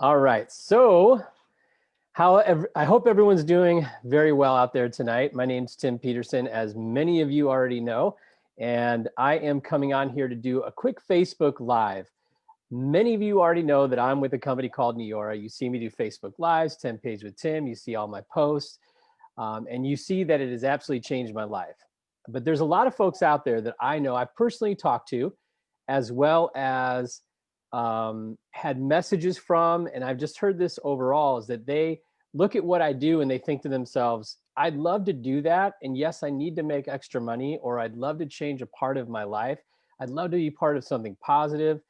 All right. So, I hope everyone's doing very well out there tonight. My name's Tim Peterson, as many of you already know, and I am coming on here to do a quick Facebook Live. Many of you already know that I'm with a company called Neora. You see me do Facebook Lives, 10 Page with Tim. You see all my posts, and you see that it has absolutely changed my life. But there's a lot of folks out there that I know I personally talked to, as well as had messages from, and I've just heard this overall, is that they look at what I do and they think to themselves, I'd love to do that. And yes, I need to make extra money, or I'd love to change a part of my life. I'd love to be part of something positive,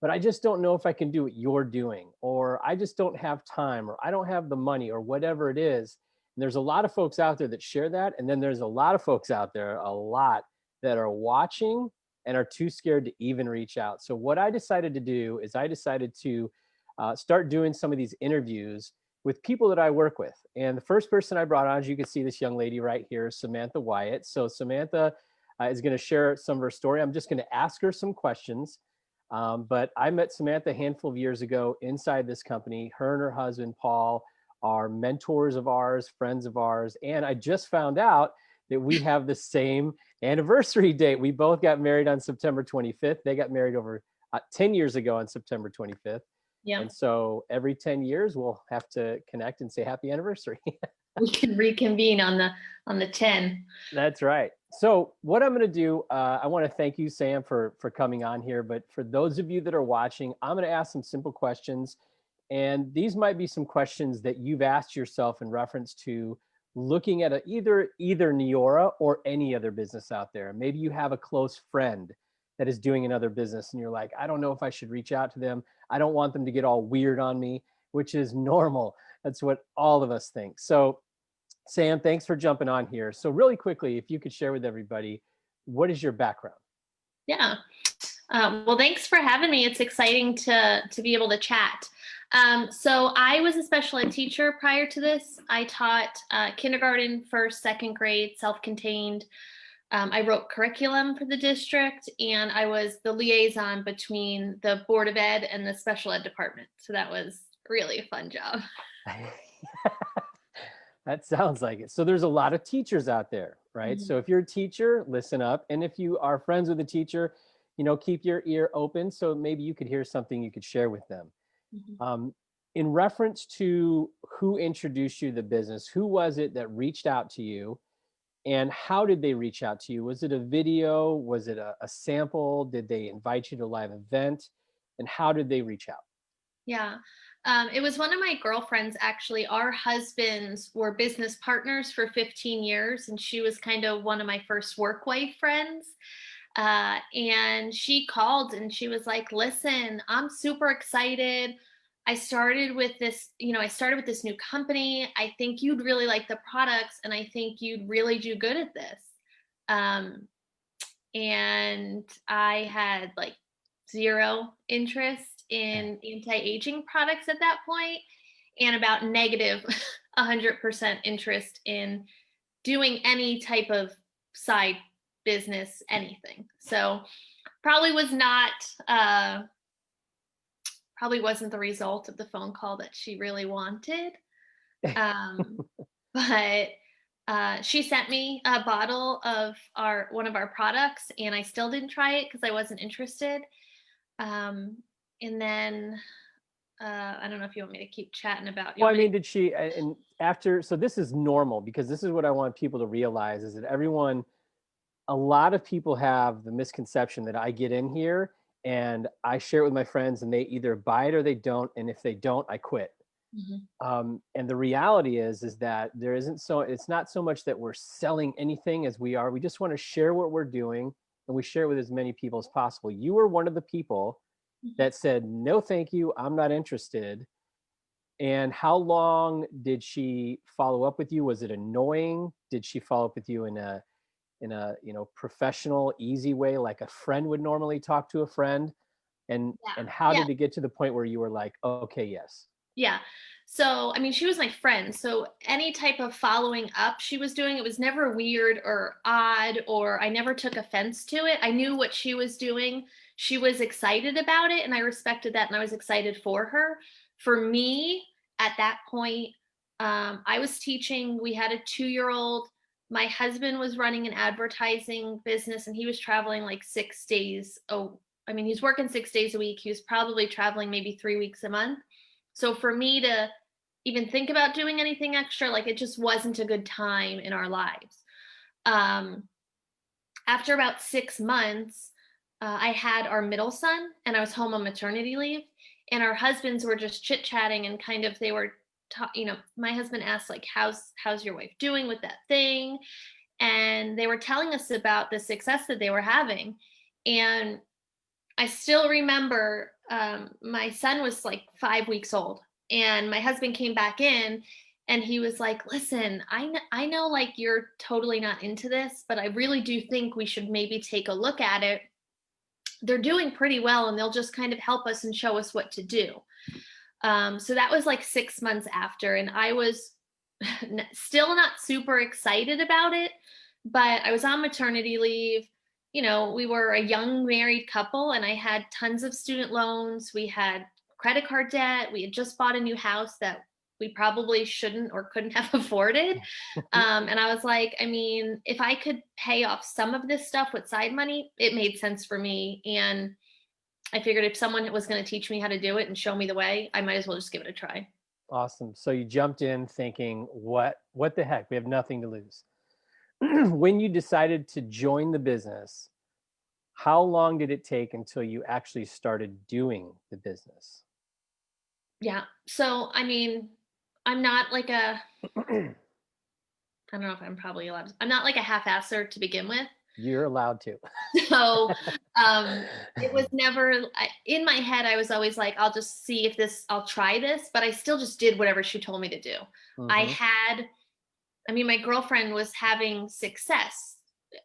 but I just don't know if I can do what you're doing, or I just don't have time, or I don't have the money, or whatever it is. And there's a lot of folks out there that share that. And then there's a lot of folks out there, a lot, that are watching and are too scared to even reach out. So what I decided to do is I decided to start doing some of these interviews with people that I work with. And the first person I brought on, as you can see, this young lady right here, Samantha Wyatt. So Samantha is going to share some of her story. I'm just going to ask her some questions. But I met Samantha a handful of years ago inside this company. Her and her husband, Paul, are mentors of ours, friends of ours. And I just found out that we have the same anniversary date. We both got married on September 25th. They got married over 10 years ago on September 25th. Yeah, And so every 10 years, we'll have to connect and say happy anniversary. we can reconvene on the 10. That's right. So what I'm going to do, I want to thank you, Sam, for coming on here. But for those of you that are watching, I'm going to ask some simple questions. And these might be some questions that you've asked yourself in reference to looking at either Neora or any other business out there. Maybe you have a close friend that is doing another business and you're like, I don't know if I should reach out to them. I don't want them to get all weird on me, which is normal. That's what all of us think. So Sam, thanks for jumping on here. So really quickly, if you could share with everybody, what is your background? Yeah. Well, thanks for having me. It's exciting to be able to chat. So I was a special ed teacher prior to this. I taught kindergarten, first, second grade, self-contained. I wrote curriculum for the district, and I was the liaison between the Board of Ed and the special ed department. So that was really a fun job. That sounds like it. So there's a lot of teachers out there, right? Mhm. So if you're a teacher, listen up. And if you are friends with a teacher, keep your ear open. So maybe you could hear something you could share with them. Mhm. Um, in reference to who introduced you to the business, who was it that reached out to you? And how did they reach out to you? Was it a video? Was it a sample? Did they invite you to a live event? And how did they reach out? Yeah. It was one of my girlfriends, actually. Our husbands were business partners for 15 years, and she was kind of one of my first work wife friends. And she called and she was like, listen, I'm super excited. I started with this new company. I think you'd really like the products, and I think you'd really do good at this. Um, and I had like zero interest in anti-aging products at that point, and about negative 100% interest in doing any type of side business, anything. So probably was not probably wasn't the result of the phone call that she really wanted. um, but she sent me a bottle of our one of our products, and I still didn't try it because I wasn't interested. Um, and then I don't know if you want me to keep chatting about. You Well, I want me mean, did she, and after, so this is normal because this is what I want people to realize is that a lot of people have the misconception that I get in here and I share it with my friends and they either buy it or they don't. And if they don't, I quit. Mhm. And the reality is that it's not so much that we're selling anything as we just want to share what we're doing and we share it with as many people as possible. You were one of the people Mhm. that said, no, thank you, I'm not interested. And how long did she follow up with you? Was it annoying? Did she follow up with you in a professional, easy way, like a friend would normally talk to a friend? And how Yeah. did it get to the point where you were like, okay, yes? Yeah. So, I mean, she was my friend. So, any type of following up she was doing, it was never weird or odd, or I never took offense to it. I knew what she was doing. She was excited about it, and I respected that, and I was excited for her. for me at that point, I was teaching. We had a 2-year-old. My husband was running an advertising business, and he was traveling like 6 days. Oh, I mean, he's working 6 days a week. He was probably traveling maybe 3 weeks a month. So for me to even think about doing anything extra, like it just wasn't a good time in our lives. Um, After about 6 months, I had our middle son, and I was home on maternity leave. And our husbands were just chit chatting, and kind of they were, my husband asked like, "How's your wife doing with that thing?" And they were telling us about the success that they were having. And I still remember my son was like 5 weeks old, and my husband came back in, and he was like, "Listen, I know like you're totally not into this, but I really do think we should maybe take a look at it. They're doing pretty well, and they'll just kind of help us and show us what to do." So that was like 6 months after, and I was still not super excited about it, but I was on maternity leave. We were a young married couple, and I had tons of student loans. We had credit card debt. We had just bought a new house that we probably shouldn't or couldn't have afforded. And I was like, I mean, if I could pay off some of this stuff with side money, it made sense for me. And I figured if someone was going to teach me how to do it and show me the way, I might as well just give it a try. Awesome. So you jumped in thinking, what the heck? We have nothing to lose. When you decided to join the business, how long did it take until you actually started doing the business? Yeah. So, I mean, I'm not like I don't know if I'm probably allowed I'm not like a half-asser to begin with. You're allowed to. So, it was never in my head, I was always like, I'll try this, but I still just did whatever she told me to do. I Hmm. had I mean, my girlfriend was having success,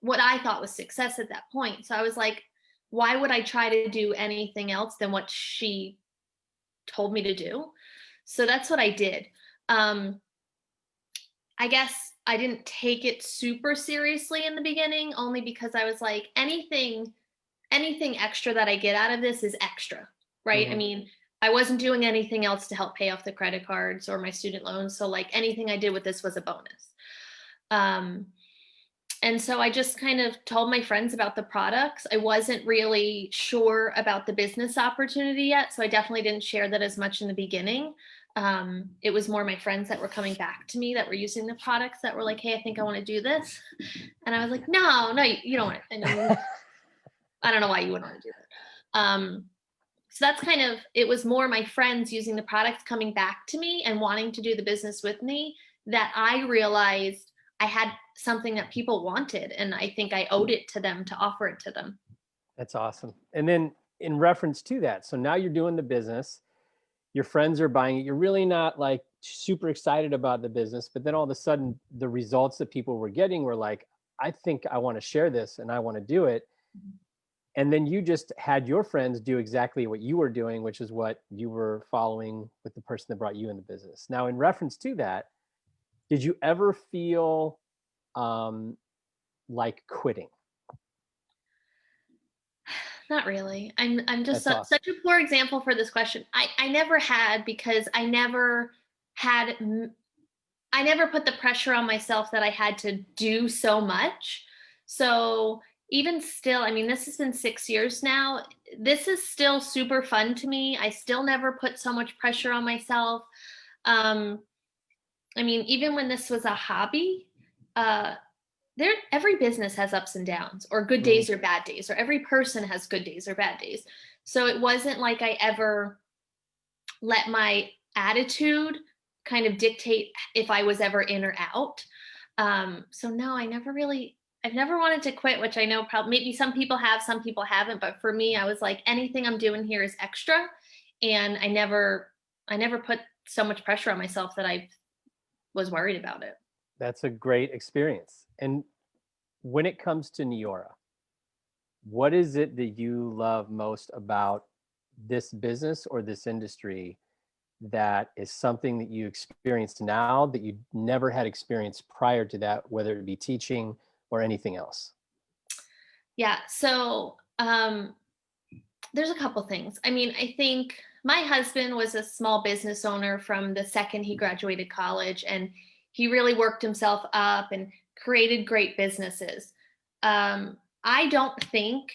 what I thought was success at that point. So I was like, why would I try to do anything else than what she told me to do? So that's what I did. Um, I guess I didn't take it super seriously in the beginning, only because I was like, anything extra that I get out of this is extra, right? I Hmm. mean, I wasn't doing anything else to help pay off the credit cards or my student loans. So like anything I did with this was a bonus. Um, and so I just kind of told my friends about the products. I wasn't really sure about the business opportunity yet, so I definitely didn't share that as much in the beginning. It was more my friends that were coming back to me that were using the products that were like, "Hey, I think I want to do this," and I was like, "No, no, you don't want it." I mean, I don't know why you wouldn't want to do that. So that's kind of it was more my friends using the products coming back to me and wanting to do the business with me that I realized I had something that people wanted, and I think I owed it to them to offer it to them. That's awesome. And then in reference to that, so now you're doing the business, your friends are buying it. You're really not like super excited about the business, but then all of a sudden the results that people were getting were like, I think I want to share this and I want to do it. And then you just had your friends do exactly what you were doing, which is what you were following with the person that brought you in the business. Now, in reference to that, did you ever feel um, like quitting? Not really. I'm just That's awesome. such a poor example for this question. I never had because had I never put the pressure on myself that I had to do so much. So even still, I mean, this has been 6 years now. This is still super fun to me. I still never put so much pressure on myself. Um, I mean, even when this was a hobby, uh, every business has ups and downs, or good Mm, days or bad days, or every person has good days or bad days. So it wasn't like I ever let my attitude kind of dictate if I was ever in or out. So no, I've never wanted to quit, which I know probably maybe some people have, some people haven't. But for me, I was like, anything I'm doing here is extra. And I never put so much pressure on myself that I was worried about it. that's a great experience. And when it comes to Neora, what is it that you love most about this business or this industry that is something that you experienced now that you never had experienced prior to that, whether it be teaching or anything else? Yeah. So there's a couple things. I mean, I think my husband was a small business owner from the second he graduated college, and he really worked himself up and created great businesses. I don't think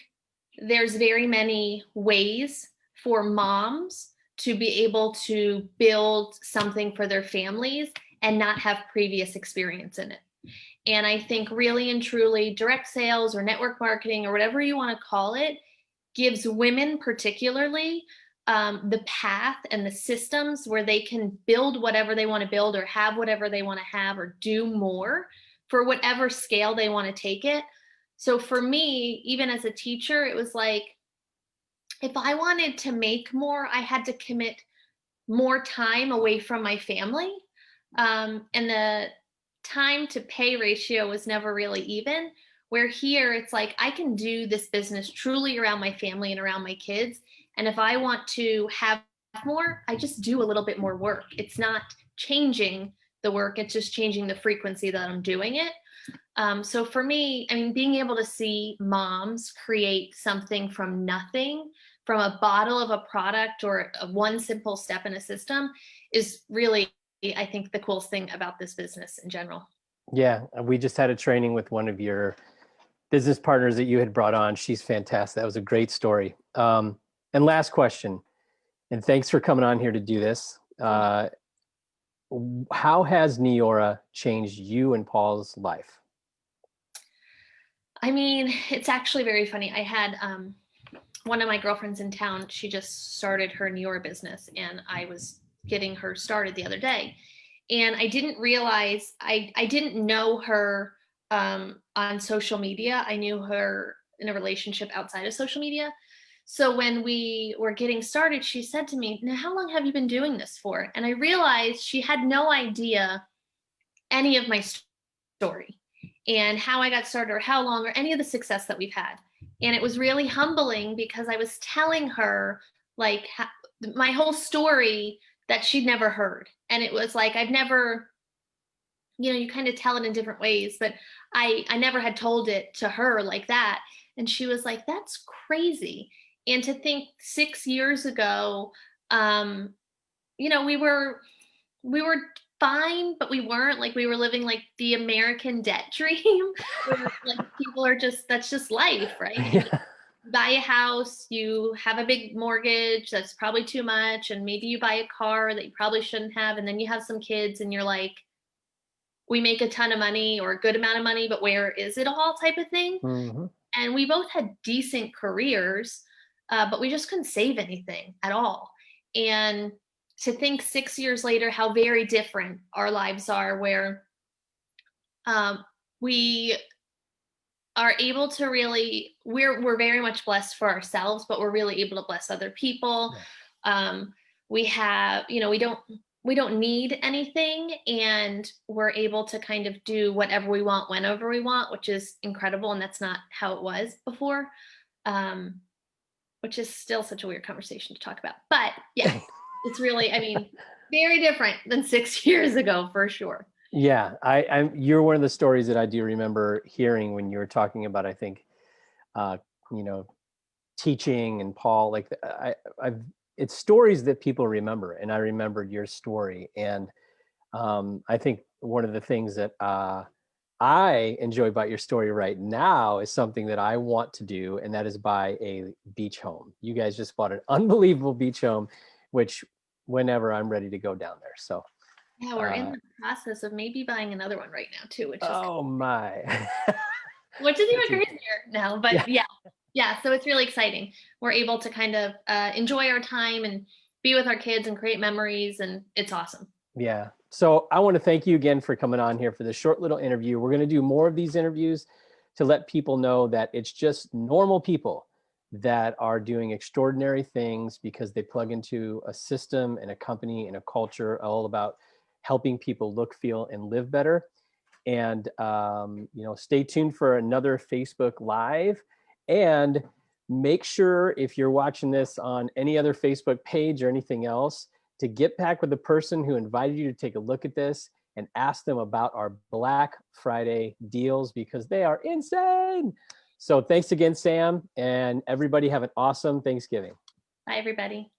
there's very many ways for moms to be able to build something for their families and not have previous experience in it. And I think really and truly direct sales or network marketing or whatever you want to call it gives women particularly the path and the systems where they can build whatever they want to build or have whatever they want to have or do more for whatever scale they want to take it. So for me, even as a teacher, it was like, if I wanted to make more, I had to commit more time away from my family. And the time to pay ratio was never really even. Where here, it's like I can do this business truly around my family and around my kids. And if I want to have more, I just do a little bit more work. It's not changing the work, it's just changing the frequency that I'm doing it. So for me, I mean, being able to see moms create something from nothing, from a bottle of a product or one simple step in a system is really, I think, the coolest thing about this business in general. Yeah, we just had a training with one of your business partners that you had brought on. She's fantastic. That was a great story. And last question, and thanks for coming on here to do this. How has Neora changed you and Paul's life? I mean, it's actually very funny. I had one of my girlfriends in town. She just started her Neora business, and I was getting her started the other day. And I didn't realize, I didn't know her on social media. I knew her in a relationship outside of social media. So when we were getting started, she said to me, "Now, how long have you been doing this for?" And I realized she had no idea any of my story and how I got started or how long or any of the success that we've had. And it was really humbling because I was telling her like my whole story that she'd never heard. And it was like, I've never, you kind of tell it in different ways, but I never had told it to her like that. And she was like, "That's crazy." And to think 6 years ago, um, we were fine, but we weren't. Like, we were living like the American debt dream where like people are just, that's just life, right? You Yeah. buy a house, you have a big mortgage that's probably too much, and maybe you buy a car that you probably shouldn't have, and then you have some kids and you're like, we make a ton of money or a good amount of money, but where is it all, type of thing. Mm-hmm. And we both had decent careers, but we just couldn't save anything at all. And to think 6 years later how very different our lives are, where we are able to really, we're very much blessed for ourselves, but we're really able to bless other people. We have, we don't need anything, and we're able to kind of do whatever we want whenever we want, which is incredible. And that's not how it was before. Which is still such a weird conversation to talk about. But yeah, it's really, I mean, very different than 6 years ago for sure. Yeah, you're one of the stories that I do remember hearing when you were talking about, I think, uh, you know, teaching and Paul, like it's stories that people remember, and I remembered your story. And I think one of the things that I enjoy about your story right now is something that I want to do, and that is buy a beach home. You guys just bought an unbelievable beach home, which whenever I'm ready to go down there. So Yeah, we're in the process of maybe buying another one right now too, oh my. which is even crazier now. But yeah. So it's really exciting. We're able to kind of enjoy our time and be with our kids and create memories, and it's awesome. Yeah. So I want to thank you again for coming on here for this short little interview. We're going to do more of these interviews to let people know that it's just normal people that are doing extraordinary things because they plug into a system and a company and a culture all about helping people look, feel, and live better. And, stay tuned for another Facebook Live. And make sure, if you're watching this on any other Facebook page or anything else, to get back with the person who invited you to take a look at this and ask them about our Black Friday deals, because they are insane. So thanks again, Sam, and everybody have an awesome Thanksgiving. Bye, everybody.